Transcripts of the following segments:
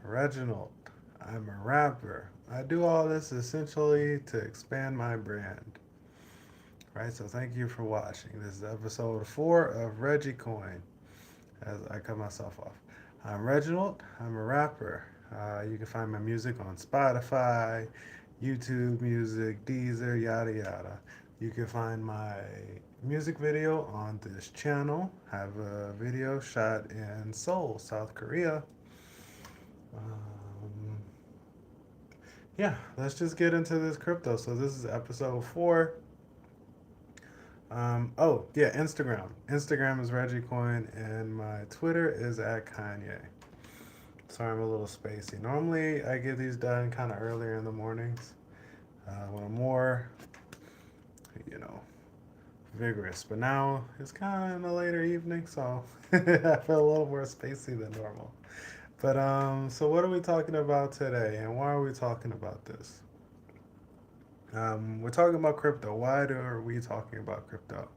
Reginald. I'm a rapper. I do all this essentially to expand my brand. Right, so thank you for watching. This is episode 4 of Reggiecoin, as I cut myself off. I'm Reginald. I'm a rapper. You can find my music on Spotify, YouTube Music, Deezer, yada yada. You can find my music video on this channel. I have a video shot in Seoul, South Korea. Um, yeah, let's just get into this crypto. So this is episode 4. Oh yeah, Instagram. Instagram is Reggiecoin, and my Twitter is at Kanye. Sorry, I'm a little spacey. Normally, I get these done kind of earlier in the mornings when I'm more, you know, vigorous. But now it's kind of in the later evening, so I feel a little more spacey than normal. But so what are we talking about today, and why are we talking about this? We're talking about crypto. Why are we talking about crypto?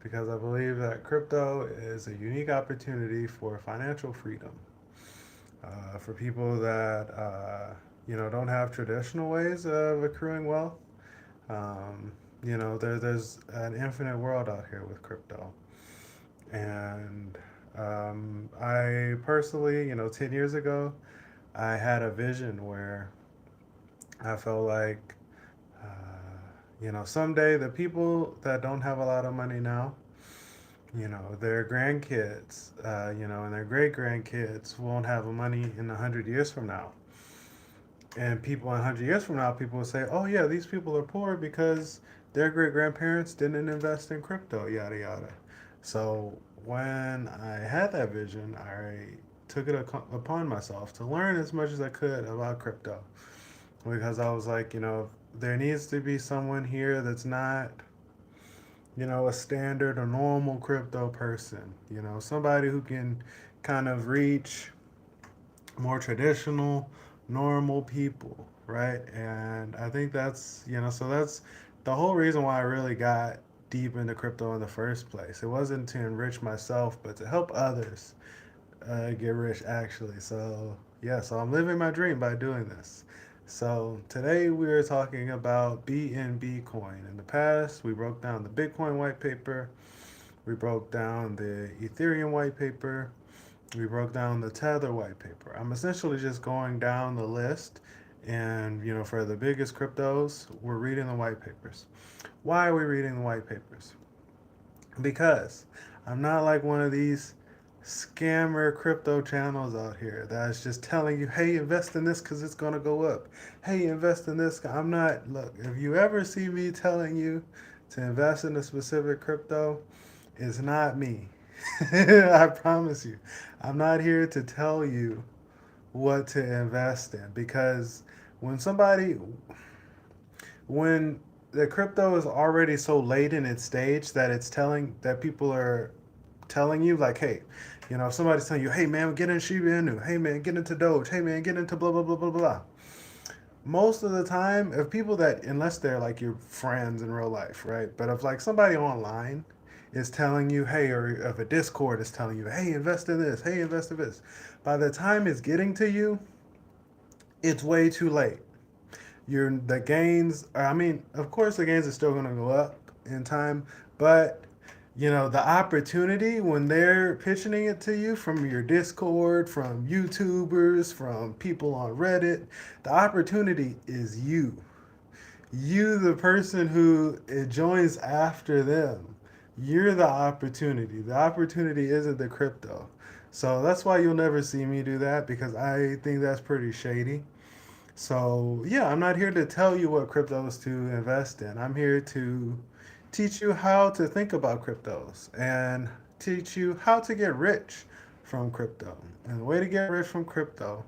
Because I believe that crypto is a unique opportunity for financial freedom. For people that don't have traditional ways of accruing wealth. There's an infinite world out here with crypto, and I personally, 10 years ago, I had a vision where I felt like, someday the people that don't have a lot of money now, their grandkids, and their great grandkids won't have money in 100 years from now. And people 100 years from now, people will say, "Oh yeah, these people are poor because their great grandparents didn't invest in crypto, yada yada." So when I had that vision, I took it upon myself to learn as much as I could about crypto, because I was like, there needs to be someone here that's not, a standard or normal crypto person. Somebody who can kind of reach more traditional, normal people, right? And I think that's, so that's the whole reason why I really got deep into crypto in the first place. It wasn't to enrich myself, but to help others get rich, actually. So, yeah, so I'm living my dream by doing this. So, today we are talking about BNB coin. In the past, we broke down the Bitcoin white paper, we broke down the Ethereum white paper, we broke down the Tether white paper. I'm essentially just going down the list, and for the biggest cryptos, we're reading the white papers. Why are we reading the white papers? Because I'm not like one of these scammer crypto channels out here that's just telling you, hey, invest in this because it's going to go up. Hey, invest in this. I'm not, look, if you ever see me telling you to invest in a specific crypto, it's not me. I promise you. I'm not here to tell you what to invest in, because when somebody, when the crypto is already so late in its stage that it's telling that people are telling you like, hey, if somebody's telling you, hey man, get in Shiba Inu, hey man, get into Doge, hey man, get into blah blah blah blah blah. Most of the time, if people that, unless they're like your friends in real life, right? But if like somebody online is telling you, hey, or if a Discord is telling you, hey, invest in this, hey, invest in this, by the time it's getting to you, it's way too late. The gains, I mean, of course the gains are still going to go up in time, but the opportunity when they're pitching it to you from your Discord, from YouTubers, from people on Reddit, the opportunity is you. You, the person who it joins after them. You're the opportunity. The opportunity isn't the crypto. So that's why you'll never see me do that, because I think that's pretty shady. So, yeah, I'm not here to tell you what cryptos to invest in. I'm here to teach you how to think about cryptos and teach you how to get rich from crypto. And the way to get rich from crypto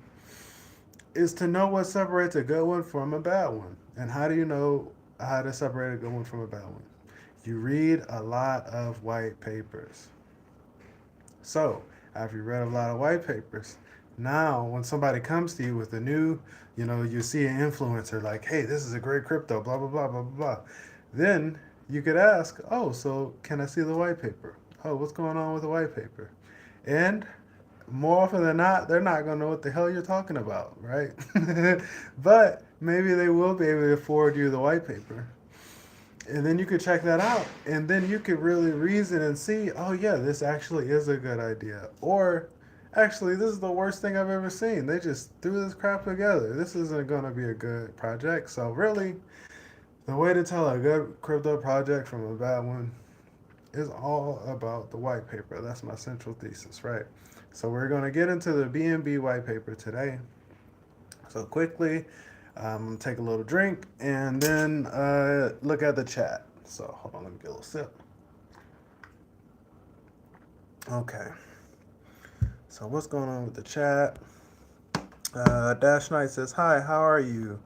is to know what separates a good one from a bad one. And how do you know how to separate a good one from a bad one? You read a lot of white papers. So, after you read a lot of white papers, now when somebody comes to you with a new, you see an influencer like, hey, this is a great crypto, blah, blah, blah, blah, blah, blah. Then you could ask, oh, so can I see the white paper? Oh, what's going on with the white paper? And more often than not, they're not going to know what the hell you're talking about, right? But maybe they will be able to forward you the white paper. And then you could check that out. And then you could really reason and see, oh, yeah, this actually is a good idea. Or actually, this is the worst thing I've ever seen. They just threw this crap together. This isn't going to be a good project. So, really, the way to tell a good crypto project from a bad one is all about the white paper. That's my central thesis, right? So we're going to get into the BNB white paper today. So quickly, take a little drink and then look at the chat. So hold on, let me get a little sip. Okay. So what's going on with the chat? Dash Knight says, hi, how are you?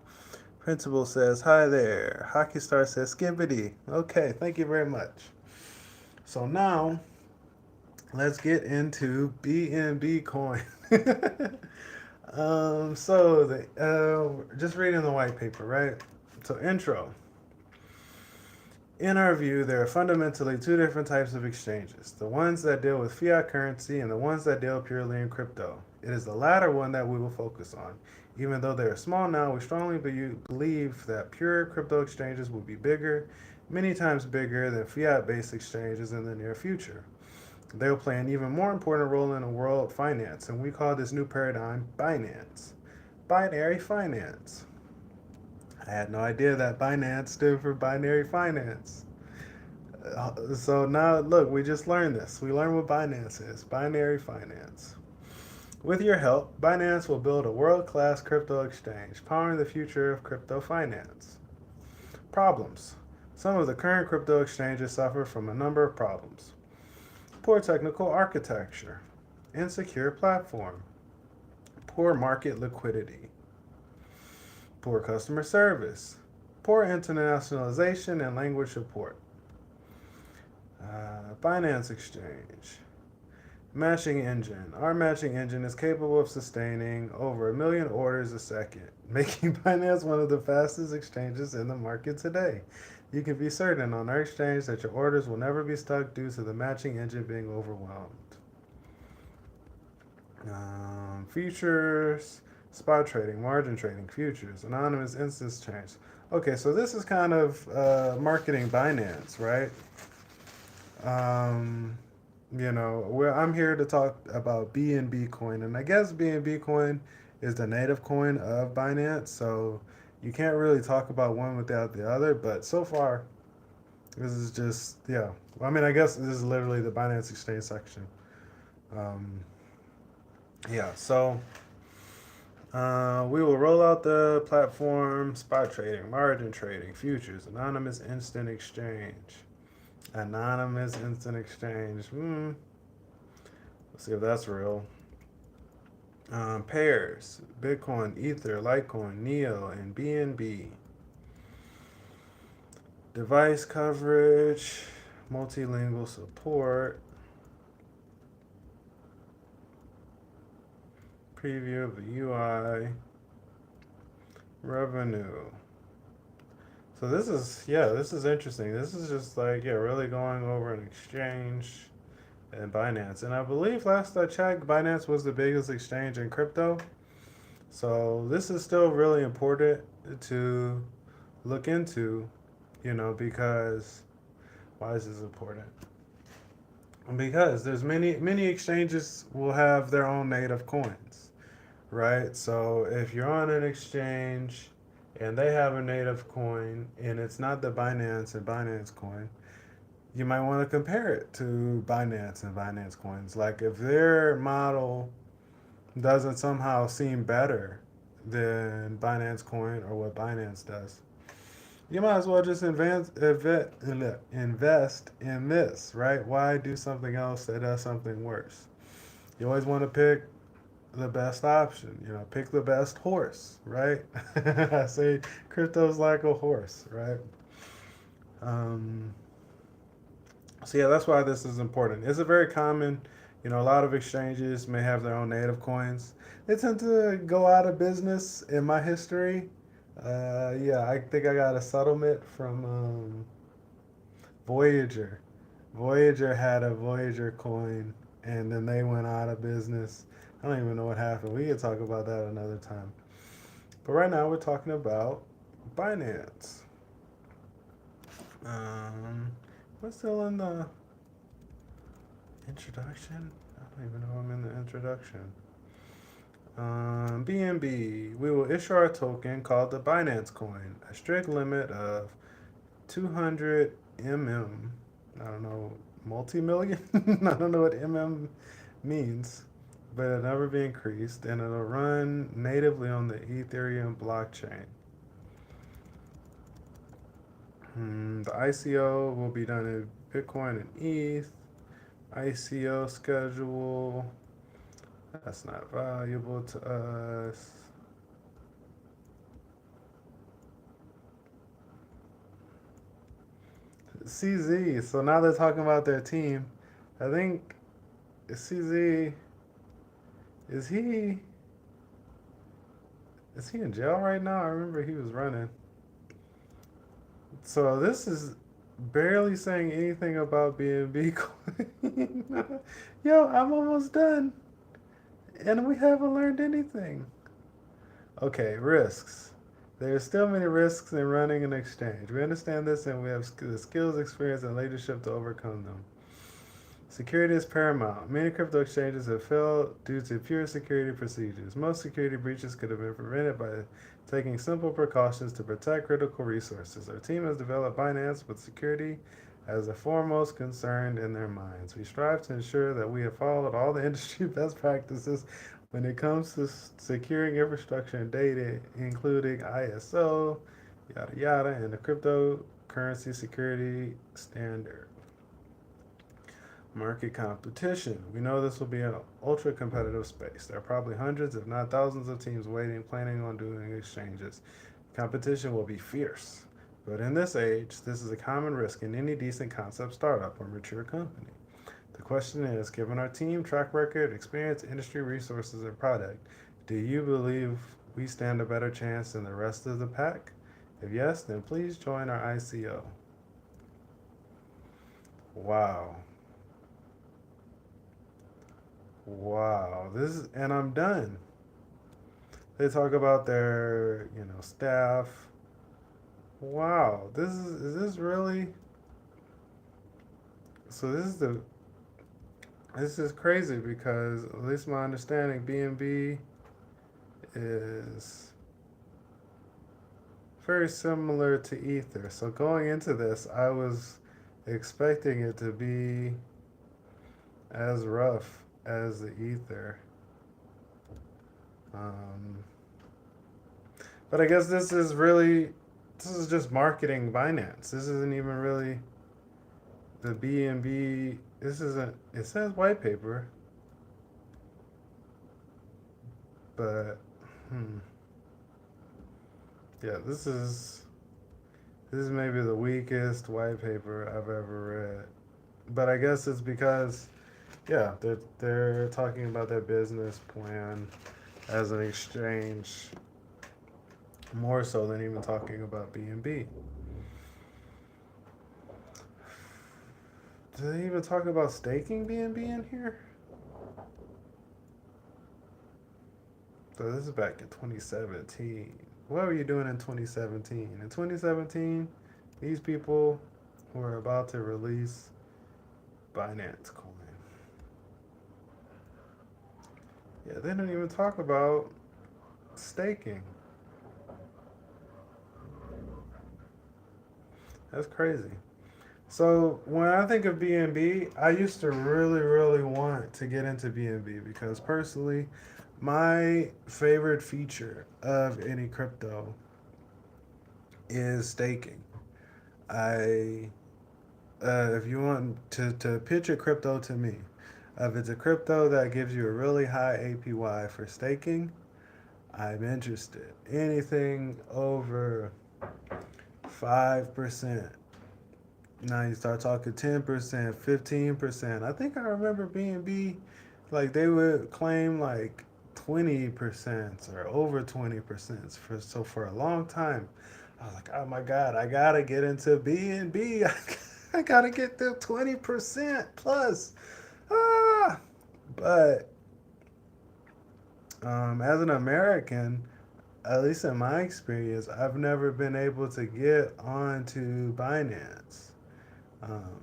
Principal says, hi there. Hockey Star says, skibbity. Okay, thank you very much. So now, let's get into BNB coin. Just reading the white paper, right? So intro. In our view, there are fundamentally two different types of exchanges: the ones that deal with fiat currency and the ones that deal purely in crypto. It is the latter one that we will focus on. Even though they are small now, we strongly believe that pure crypto exchanges will be bigger, many times bigger than fiat-based exchanges in the near future. They will play an even more important role in the world of finance, and we call this new paradigm Binance. Binary finance. I had no idea that Binance stood for binary finance. So now, look, we just learned this. We learned what Binance is: binary finance. With your help, Binance will build a world class crypto exchange, powering the future of crypto finance. Problems. Some of the current crypto exchanges suffer from a number of problems: poor technical architecture, insecure platform, poor market liquidity, poor customer service, poor internationalization and language support. Binance Exchange. Matching engine. Our matching engine is capable of sustaining over 1 million orders a second, making Binance one of the fastest exchanges in the market today. You can be certain on our exchange that your orders will never be stuck due to the matching engine being overwhelmed. Futures, spot trading, margin trading, futures, anonymous instance change. Okay, so this is kind of marketing Binance, right? Um, I'm here to talk about BNB coin, and I guess BNB coin is the native coin of Binance, so you can't really talk about one without the other. But so far, this is just yeah. I mean, I guess this is literally the Binance Exchange section. Um, yeah, so we will roll out the platform: spot trading, margin trading, futures, anonymous instant exchange. Anonymous instant exchange. Let's see if that's real. Pairs: Bitcoin, Ether, Litecoin, Neo, and BNB. Device coverage, multilingual support. Preview of the UI. Revenue. So this is interesting. This is just like, really going over an exchange and Binance. And I believe last I checked, Binance was the biggest exchange in crypto. So this is still really important to look into, because why is this important? Because there's many exchanges will have their own native coins, right? So if you're on an exchange and they have a native coin and it's not the Binance and Binance coin, you might want to compare it to Binance and Binance coins. Like if their model doesn't somehow seem better than Binance coin or what Binance does, you might as well just invest in this, right? Why do something else that does something worse? You always want to pick the best option, pick the best horse, right? I say crypto's like a horse, right? Um, so yeah, that's why this is important. It's a very common, a lot of exchanges may have their own native coins. They tend to go out of business in my history. Yeah, I think I got a settlement from Voyager. Voyager had a Voyager coin. and then they went out of business. I don't even know what happened. We can talk about that another time. But right now we're talking about Binance. Um, we're still in the introduction. I don't even know I'm in the introduction. BNB. We will issue our token called the Binance coin. A strict limit of 200 mm. I don't know, multi-million? I don't know what mm means, but it'll never be increased, and it'll run natively on the Ethereum blockchain. The ICO will be done in Bitcoin and ETH. ICO schedule. That's not valuable to us. CZ. So now they're talking about their team. I think CZ is he is he in jail right now? I remember he was running. So this is barely saying anything about BNB coin. Yo, I'm almost done, and we haven't learned anything. Okay, risks. There are still many risks in running an exchange. We understand this, and we have the skills, experience, and leadership to overcome them. Security is paramount. Many crypto exchanges have failed due to pure security procedures. Most security breaches could have been prevented by taking simple precautions to protect critical resources. Our team has developed Binance with security as the foremost concern in their minds. We strive to ensure that we have followed all the industry best practices when it comes to securing infrastructure and data, including ISO, yada yada, and the cryptocurrency security standard. Market competition. We know this will be an ultra competitive space. There are probably hundreds, if not thousands, of teams waiting, planning on doing exchanges. Competition will be fierce. But in this age, this is a common risk in any decent concept startup or mature company. The question is, given our team, track record, experience, industry resources, and product, do you believe we stand a better chance than the rest of the pack? If yes, then please join our ICO. Wow. Wow. And I'm done. They talk about their, staff. Wow. Is this really? So this is crazy because at least my understanding, BNB is very similar to Ether. So going into this, I was expecting it to be as rough as the Ether. Um, but I guess this is just marketing Binance. This isn't even really the BNB. This isn't. It says white paper, but hmm, yeah, this is maybe the weakest white paper I've ever read. But I guess it's because yeah, they're talking about their business plan as an exchange more so than even talking about BNB. Do they even talk about staking BNB in here? So this is back in 2017. What were you doing in 2017? In 2017, these people were about to release Binance Coin. Yeah, they don't even talk about staking. That's crazy. So when I think of BNB, I used to really, really want to get into BNB because personally, my favorite feature of any crypto is staking. I, if you want to pitch a crypto to me, if it's a crypto that gives you a really high APY for staking, I'm interested. Anything over 5%. Now you start talking 10%, 15%. I think I remember BNB, like they would claim like 20% or over 20% for a long time. I was like, oh my God, I gotta get into BNB. I gotta get the 20% plus. Ah. But as an American, at least in my experience, I've never been able to get onto Binance. Um,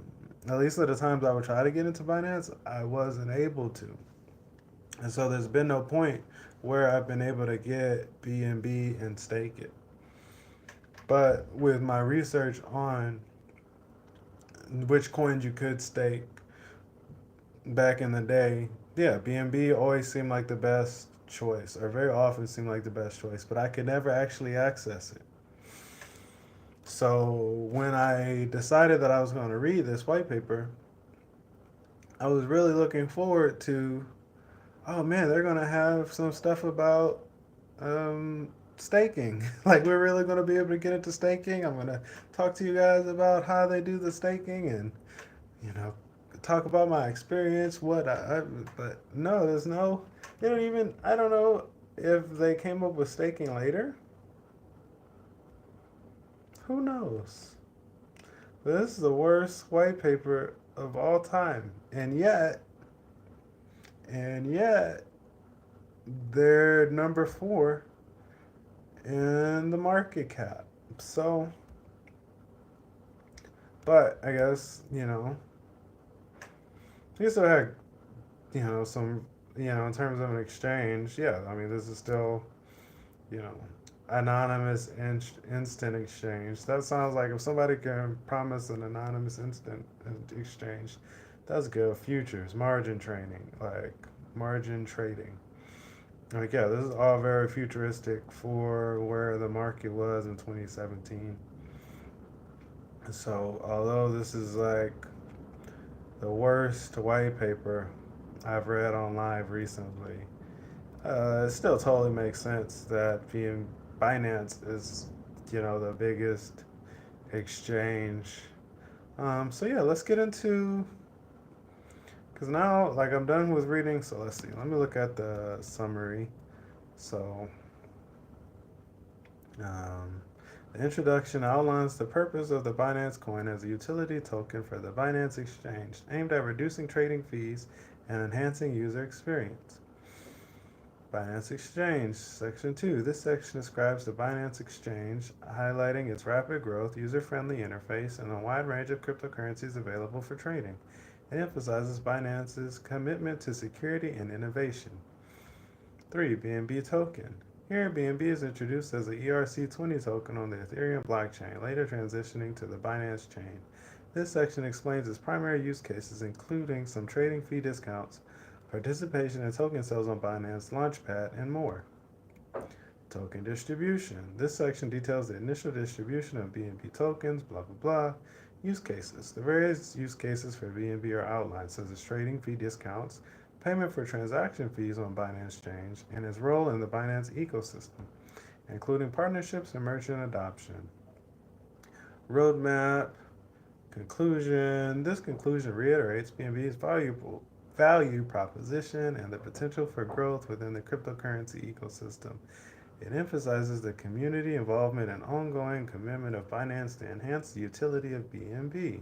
at least at the times I would try to get into Binance, I wasn't able to. And so there's been no point where I've been able to get BNB and stake it. But with my research on which coins you could stake back in the day, yeah, BNB always seemed like the best choice, or very often seemed like the best choice, but I could never actually access it. So when I decided that I was going to read this white paper, I was really looking forward to, oh man, they're going to have some stuff about staking. Like, we're really going to be able to get into staking. I'm going to talk to you guys about how they do the staking and, you know, talk about my experience. But no, there's no, they don't even, I don't know if they came up with staking later. Who knows? This is the worst white paper of all time. And yet, they're number 4 in the market cap. So, but I guess, you still had, some, in terms of an exchange, yeah, I mean, this is still, you know, anonymous instant exchange. That sounds like if somebody can promise an anonymous instant exchange, that's good. Futures, margin trading. Like, yeah, this is all very futuristic for where the market was in 2017. So, although this is like the worst white paper I've read on live recently, it still totally makes sense that Binance is, the biggest exchange. So yeah, let's get into, because now, like, I'm done with reading. So let's see. Let me look at the summary. So, um, the introduction outlines the purpose of the Binance coin as a utility token for the Binance exchange, aimed at reducing trading fees and enhancing user experience. Binance Exchange, Section 2. This section describes the Binance Exchange, highlighting its rapid growth, user-friendly interface, and a wide range of cryptocurrencies available for trading. It emphasizes Binance's commitment to security and innovation. 3. BNB Token. Here, BNB is introduced as a ERC20 token on the Ethereum blockchain, later transitioning to the Binance chain. This section explains its primary use cases, including some trading fee discounts, participation in token sales on Binance Launchpad, and more. Token distribution. This section details the initial distribution of BNB tokens, blah blah blah. Use cases. The various use cases for BNB are outlined, such as trading fee discounts, payment for transaction fees on Binance Chain, and its role in the Binance ecosystem, including partnerships and merchant adoption. Roadmap. Conclusion. This conclusion reiterates BNB's value proposition and the potential for growth within the cryptocurrency ecosystem. It emphasizes the community involvement and ongoing commitment of Binance to enhance the utility of BNB.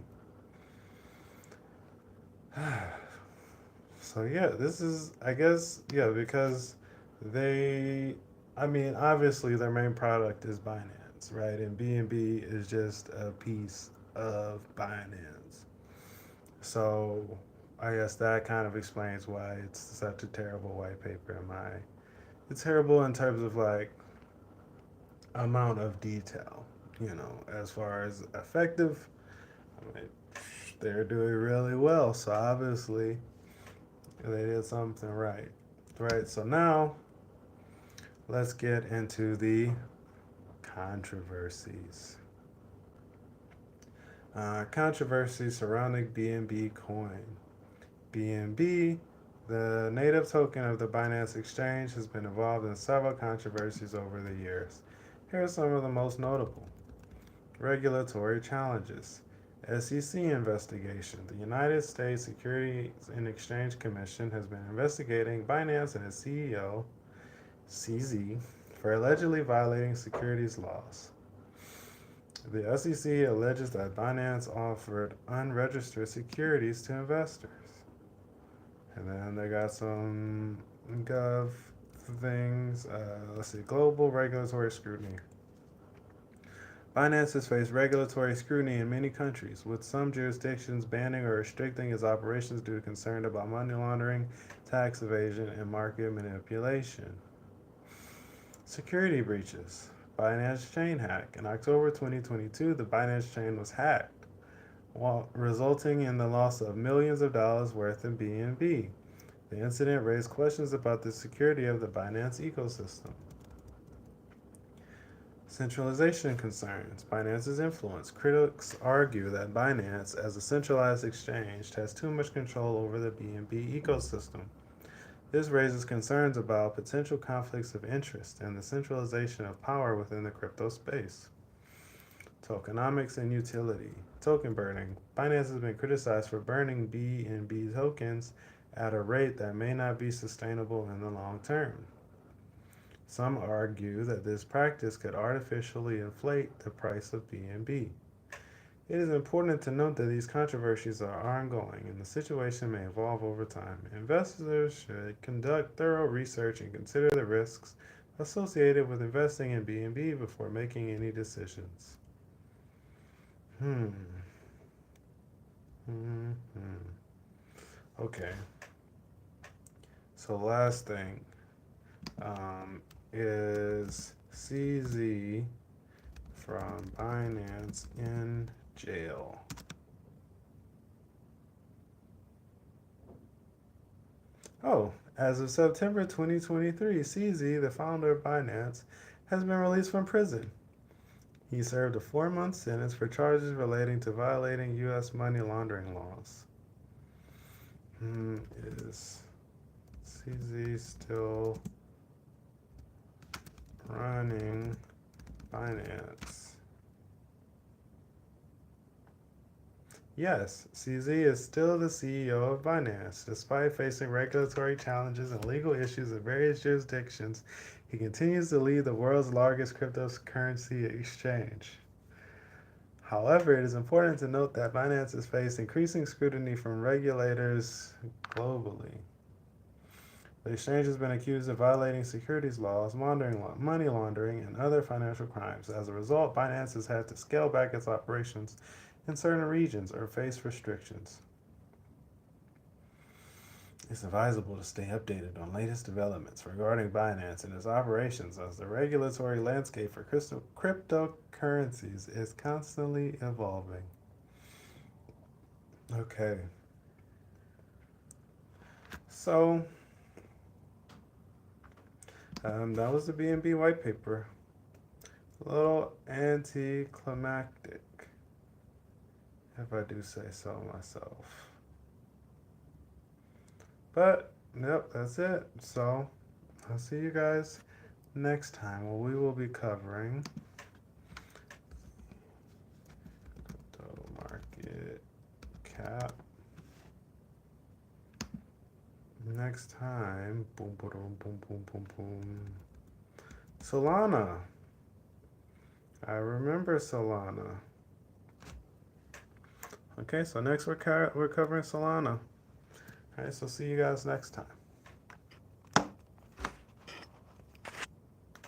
So yeah, this is, I guess, yeah, because obviously their main product is Binance, right? And BNB is just a piece of Binance. So I guess that kind of explains why it's such a terrible white paper in my. It's terrible in terms of like amount of detail, as far as effective. I mean, they're doing really well, so obviously they did something right. Right, so now let's get into the controversies. Controversy surrounding BNB coin. BNB, the native token of the Binance Exchange, has been involved in several controversies over the years. Here are some of the most notable. Regulatory challenges. SEC investigation. The United States Securities and Exchange Commission has been investigating Binance and its CEO, CZ, for allegedly violating securities laws. The SEC alleges that Binance offered unregistered securities to investors. And then they got some gov things. Let's see, global regulatory scrutiny. Binance has faced regulatory scrutiny in many countries, with some jurisdictions banning or restricting its operations due to concern about money laundering, tax evasion, and market manipulation. Security breaches. Binance chain hack. In October 2022, the Binance chain was hacked, resulting in the loss of millions of dollars worth in BNB. The incident raised questions about the security of the Binance ecosystem. Centralization concerns. Binance's influence. Critics argue that Binance, as a centralized exchange, has too much control over the BNB ecosystem. This raises concerns about potential conflicts of interest and the centralization of power within the crypto space. Tokenomics and utility. Token burning. Binance has been criticized for burning BNB tokens at a rate that may not be sustainable in the long term. Some argue that this practice could artificially inflate the price of BNB. It is important to note that these controversies are ongoing and the situation may evolve over time. Investors should conduct thorough research and consider the risks associated with investing in BNB before making any decisions. Hmm. Okay. So last thing is CZ from Binance in jail. Oh, as of September 2023, CZ, the founder of Binance, has been released from prison. He served a 4-month sentence for charges relating to violating U.S. money laundering laws. Is CZ still running Binance? Yes, CZ is still the CEO of Binance. Despite facing regulatory challenges and legal issues in various jurisdictions, he continues to lead the world's largest cryptocurrency exchange. However, it is important to note that Binance has faced increasing scrutiny from regulators globally. The exchange has been accused of violating securities laws, money laundering, and other financial crimes. As a result, Binance has had to scale back its operations in certain regions or face restrictions. It's advisable to stay updated on latest developments regarding Binance and its operations as the regulatory landscape for cryptocurrencies is constantly evolving. Okay. So, that was the BNB white paper. A little anticlimactic, if I do say so myself. But, yep, that's it. So, I'll see you guys next time. Well, we will be covering crypto market cap. Next time, boom, boom, boom, boom, boom, boom. Solana. I remember Solana. Okay, so next we're covering Solana. All right, so see you guys next time.